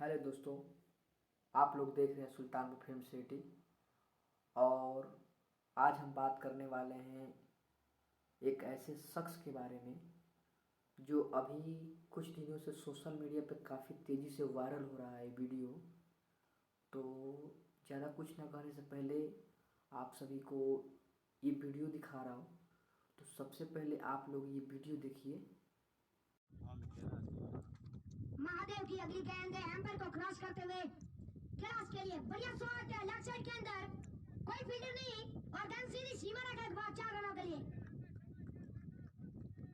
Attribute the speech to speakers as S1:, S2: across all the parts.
S1: Hello दोस्तों, आप लोग देख रहे हैं सुल्तानपुर फिल्म सिटी। और आज हम बात करने वाले हैं एक ऐसे शख्स के बारे में जो अभी कुछ दिनों से सोशल मीडिया पर काफ़ी तेज़ी से वायरल हो रहा है वीडियो। तो ज़्यादा कुछ ना कहने से पहले आप सभी को ये वीडियो दिखा रहा हूँ। तो सबसे पहले आप लोग ये वीडियो देखिए।
S2: महादेव की अगली गेंद एम्पर को क्रॉस करते हुए क्लास के लिए बढ़िया शॉट है लेफ्ट साइड के अंदर, कोई फील्डर नहीं और गेंद सीधी सीमा रेखा के बाद 4 रनों के लिए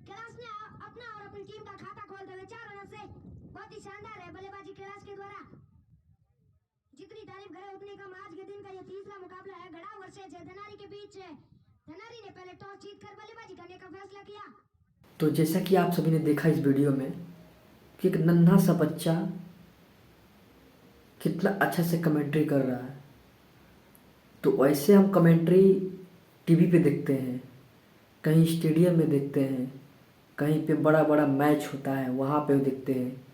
S2: क्लास ने अपना और अपनी टीम का खाता खोलते हुए 4 रनों से बहुत ही शानदार है बल्लेबाजी क्लास के द्वारा। जितनी तारीफ करे उतनी कम। आज के दिन का ये तीसरा मुकाबला है गढ़ा वर्सेस धनारी के बीच। धनारी ने पहले टॉस जीतकर बल्लेबाजी करने का फैसला किया।
S1: तो जैसा कि आप सभी ने देखा इस वीडियो में कि एक नन्हा सा बच्चा कितना अच्छा से कमेंट्री कर रहा है। तो ऐसे हम कमेंट्री टीवी पे देखते हैं, कहीं स्टेडियम में देखते हैं, कहीं पे बड़ा बड़ा मैच होता है वहाँ पे देखते हैं।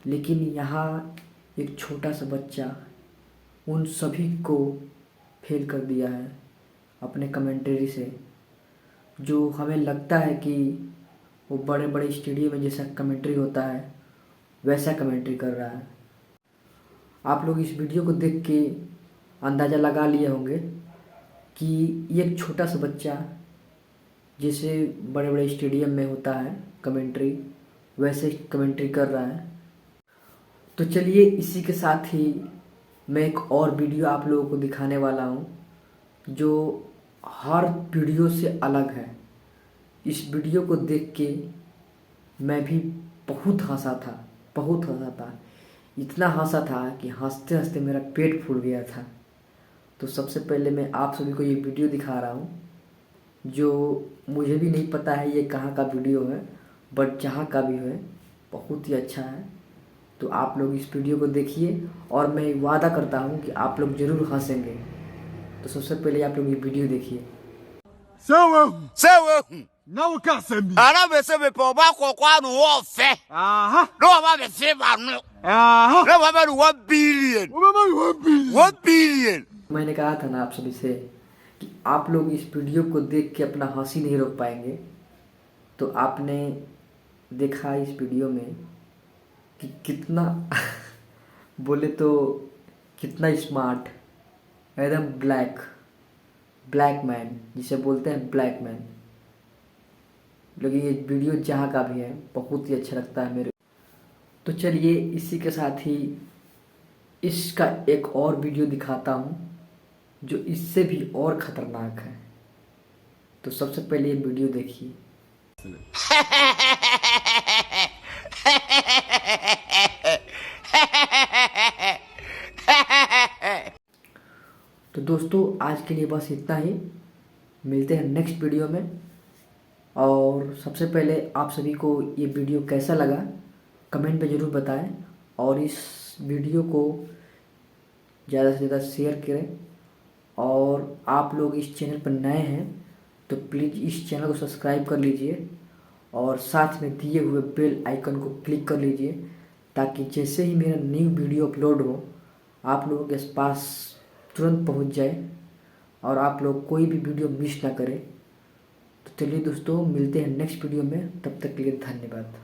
S1: लेकिन यहाँ एक छोटा सा बच्चा उन सभी को फेल कर दिया है अपने कमेंट्री से। जो हमें लगता है कि वो बड़े बड़े स्टेडियम में जैसा कमेंट्री होता है वैसा कमेंट्री कर रहा है। आप लोग इस वीडियो को देख के अंदाज़ा लगा लिए होंगे कि ये एक छोटा सा बच्चा जैसे बड़े बड़े स्टेडियम में होता है कमेंट्री वैसे कमेंट्री कर रहा है। तो चलिए इसी के साथ ही मैं एक और वीडियो आप लोगों को दिखाने वाला हूँ जो हर वीडियो से अलग है। इस वीडियो को देख के मैं भी बहुत हंसा था, इतना हंसा था कि हंसते हंसते मेरा पेट फूल गया था। तो सबसे पहले मैं आप सभी को ये वीडियो दिखा रहा हूँ जो मुझे भी नहीं पता है ये कहाँ का वीडियो है, बट जहाँ का भी है बहुत ही अच्छा है। तो आप लोग इस वीडियो को देखिए और मैं वादा करता हूँ कि आप लोग ज़रूर हंसेंगे। तो सबसे पहले आप लोग ये वीडियो देखिए।
S3: na wo ka sambi
S4: Ara be se be po ba ko kwa no wo fe.
S3: aha
S4: No ba be se ba no.
S3: aha
S4: No ba be 1 billion.
S3: wo ba wo bi
S4: 1 billion.
S1: मैंने कहा था ना आप सभी से कि आप लोग इस वीडियो को देख के अपना हंसी नहीं रोक पाएंगे। तो आपने देखा इस वीडियो में कि कितना बोले तो कितना स्मार्ट, एकदम ब्लैक मैन जिसे बोलते हैं ब्लैक मैन। लेकिन ये वीडियो जहाँ का भी है बहुत ही अच्छा लगता है मेरे। तो चलिए इसी के साथ ही इसका एक और वीडियो दिखाता हूँ जो इससे भी और ख़तरनाक है। तो सबसे पहले ये वीडियो देखिए। तो दोस्तों आज के लिए बस इतना ही, मिलते हैं नेक्स्ट वीडियो में। और सबसे पहले आप सभी को ये वीडियो कैसा लगा कमेंट में ज़रूर बताएं और इस वीडियो को ज़्यादा से ज़्यादा शेयर करें। और आप लोग इस चैनल पर नए हैं तो प्लीज़ इस चैनल को सब्सक्राइब कर लीजिए और साथ में दिए हुए बेल आइकन को क्लिक कर लीजिए ताकि जैसे ही मेरा न्यू वीडियो अपलोड हो आप लोगों के पास तुरंत पहुंच जाए और आप लोग कोई भी वीडियो मिस ना करें। तो चलिए दोस्तों मिलते हैं नेक्स्ट वीडियो में, तब तक के लिए धन्यवाद।